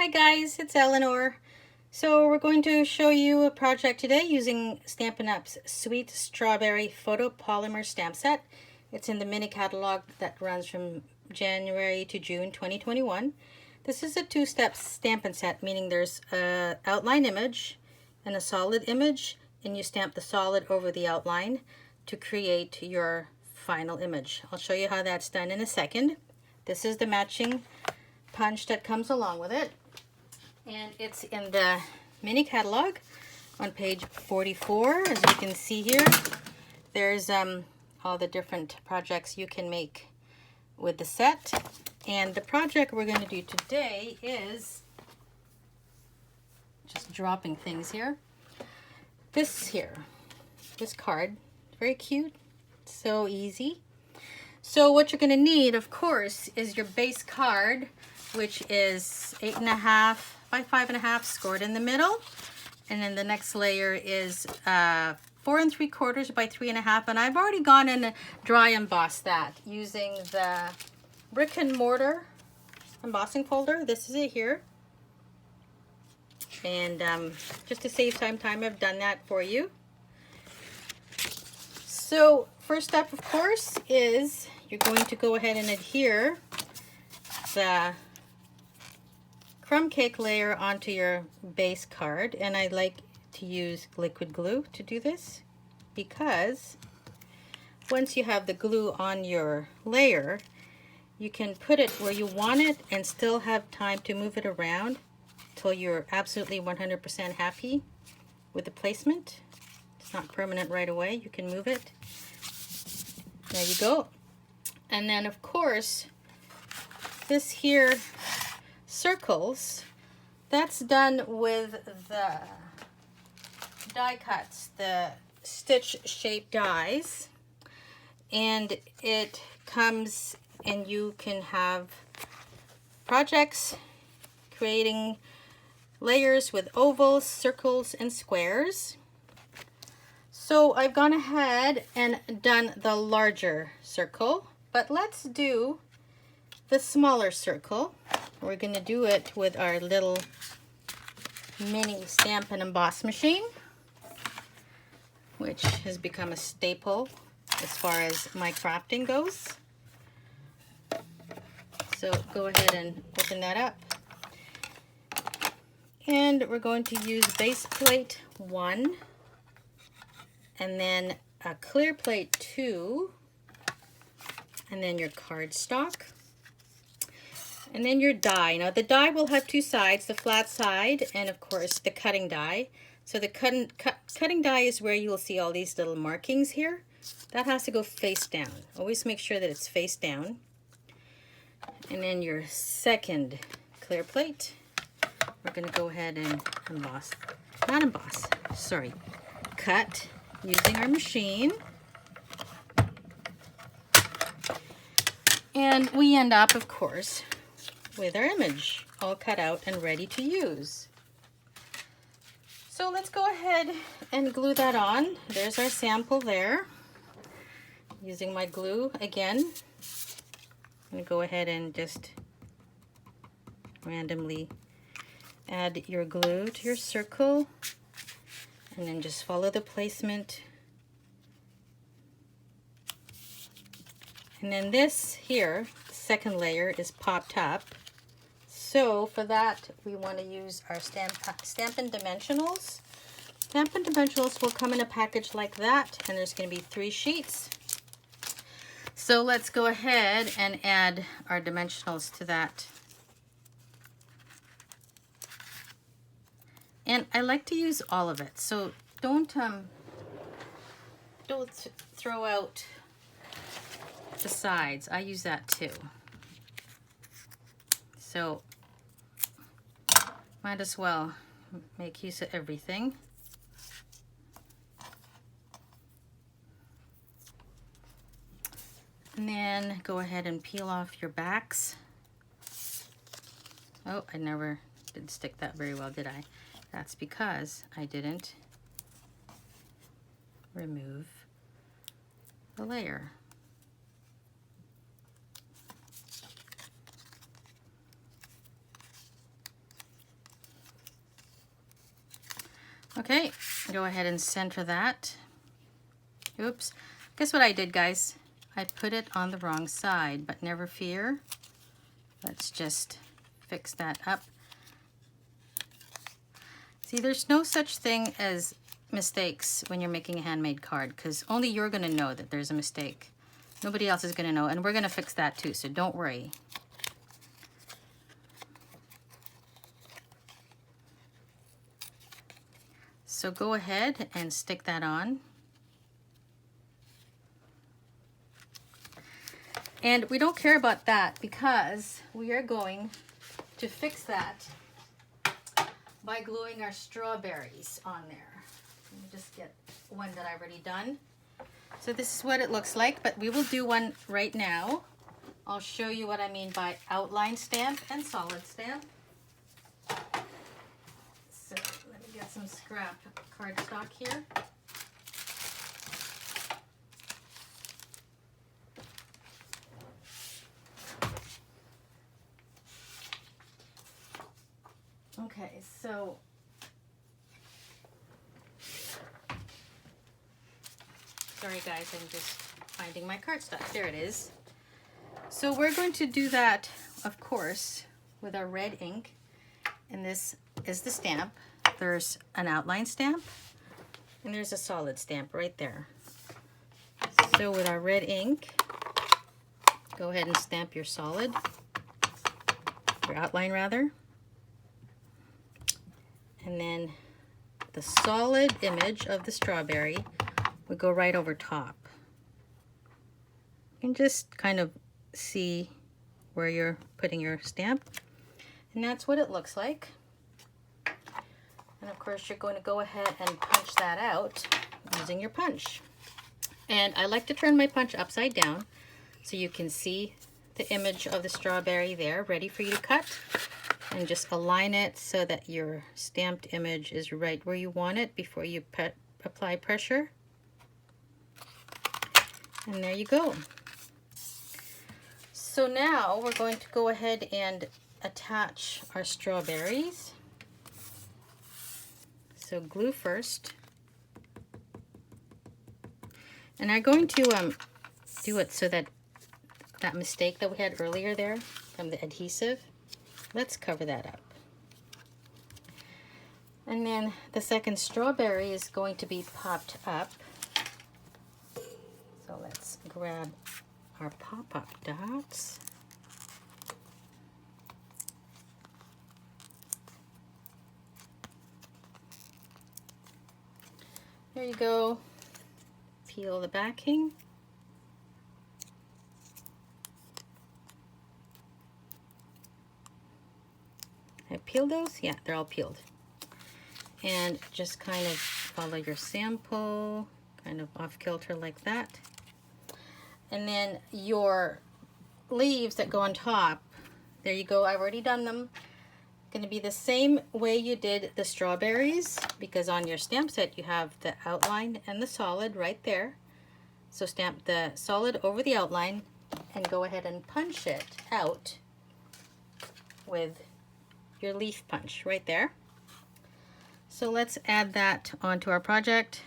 Hi guys, it's Eleanor. So we're going to show you a project today using Stampin' Up's Sweet Strawberry Photopolymer Stamp Set. It's in the mini catalog that runs from January to June 2021. This is a two-step Stampin' Set, meaning there's an outline image and a solid image, and you stamp the solid over the outline to create your final image. I'll show you how that's done in a second. This is the matching punch that comes along with it. And it's in the mini catalog on page 44. As you can see here, there's all the different projects you can make with the set. And the project we're going to do today is just dropping things here. This card, very cute, so easy. So what you're going to need, of course, is your base card, which is 8.5 by 5.5 scored in the middle, and then the next layer is 4 3/4 by 3.5, and I've already gone and dry embossed that using the brick and mortar embossing folder. This is it here, and just to save some time, I've done that for you. So first step, of course, is you're going to go ahead and adhere the crumb cake layer onto your base card, and I like to use liquid glue to do this because once you have the glue on your layer, you can put it where you want it and still have time to move it around till you're absolutely 100% happy with the placement. It's not permanent right away. You can move it. There you go. And then, of course, this here circles, that's done with the die cuts, the stitch shaped dies, and it comes, and you can have projects creating layers with ovals, circles, and squares. So I've gone ahead and done the larger circle, but let's do the smaller circle. We're going to do it with our little mini stamp and emboss machine, which has become a staple as far as my crafting goes. So go ahead and open that up. And we're going to use base plate 1, and then a clear plate 2, and then your cardstock. And then your die. Now the die will have two sides, the flat side and of course the cutting die. So the cutting die is where you will see all these little markings here. That has to go face down. Always make sure that it's face down. And then your second clear plate, we're going to go ahead and cut using our machine. And we end up, of course, with our image all cut out and ready to use. So let's go ahead and glue that on. There's our sample there. Using my glue again, I'm going to go ahead and just randomly add your glue to your circle, and then just follow the placement. And then this here, the second layer, is popped up. So for that, we want to use our Stampin' Dimensionals. Stampin' Dimensionals will come in a package like that, and there's going to be 3 sheets. So let's go ahead and add our dimensionals to that. And I like to use all of it, so don't throw out the sides. I use that too. So might as well make use of everything. And then go ahead and peel off your backs. Oh, I never did stick that very well, did I? That's because I didn't remove the layer. Okay, go ahead and center that. Oops. Guess what I did, guys? I put it on the wrong side, but never fear. Let's just fix that up. See, there's no such thing as mistakes when you're making a handmade card, because only you're going to know that there's a mistake. Nobody else is going to know, and we're going to fix that too, so don't worry. So go ahead and stick that on. And we don't care about that because we are going to fix that by gluing our strawberries on there. Let me just get one that I've already done. So this is what it looks like, but we will do one right now. I'll show you what I mean by outline stamp and solid stamp. So let me get some scrap cardstock here. Okay, so sorry guys, I'm just finding my cardstock. There it is. So we're going to do that, of course, with our red ink. And this is the stamp. There's an outline stamp and there's a solid stamp right there. So with our red ink, go ahead and stamp your solid, your outline rather. And then the solid image of the strawberry would go right over top. You can just kind of see where you're putting your stamp. And that's what it looks like. And of course you're going to go ahead and punch that out using your punch. And I like to turn my punch upside down so you can see the image of the strawberry there ready for you to cut. And just align it so that your stamped image is right where you want it before you apply pressure. And there you go. So now we're going to go ahead and attach our strawberries. So glue first. And I'm going to do it so that that mistake that we had earlier there from the adhesive, let's cover that up. And then the second strawberry is going to be popped up. So let's grab our pop-up dots. There you go. Peel the backing. I peeled those? Yeah, they're all peeled. And just kind of follow your sample, kind of off kilter like that. And then your leaves that go on top, there you go, I've already done them. Going to be the same way you did the strawberries, because on your stamp set you have the outline and the solid right there. So stamp the solid over the outline and go ahead and punch it out with your leaf punch right there. So let's add that onto our project.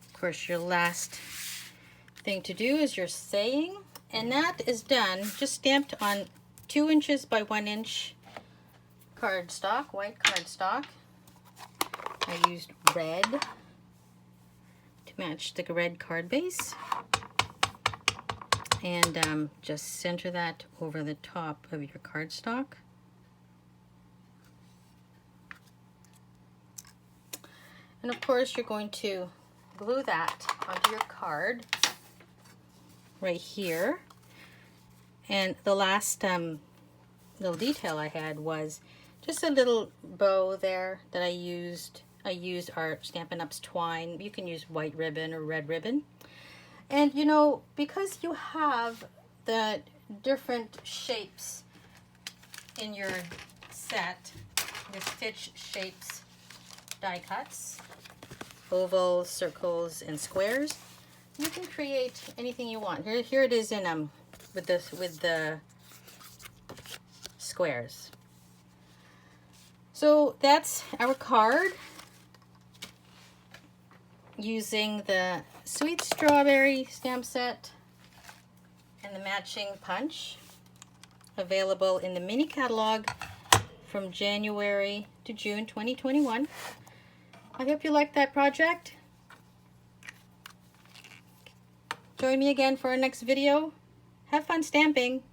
Of course, your last thing to do is your saying, and that is done just stamped on 2 inches by 1 inch cardstock, white cardstock. I used red to match the red card base, and just center that over the top of your cardstock. And of course you're going to glue that onto your card right here. And the last little detail I had was just a little bow there that I used. I used our Stampin' Up's twine. You can use white ribbon or red ribbon. And you know, because you have the different shapes in your set, the stitch shapes die cuts, ovals, circles, and squares. You can create anything you want. Here it is in with the squares. So that's our card using the Sweet Strawberry stamp set and the matching punch, available in the mini catalog from January to June 2021. I hope you liked that project. Join me again for our next video. Have fun stamping.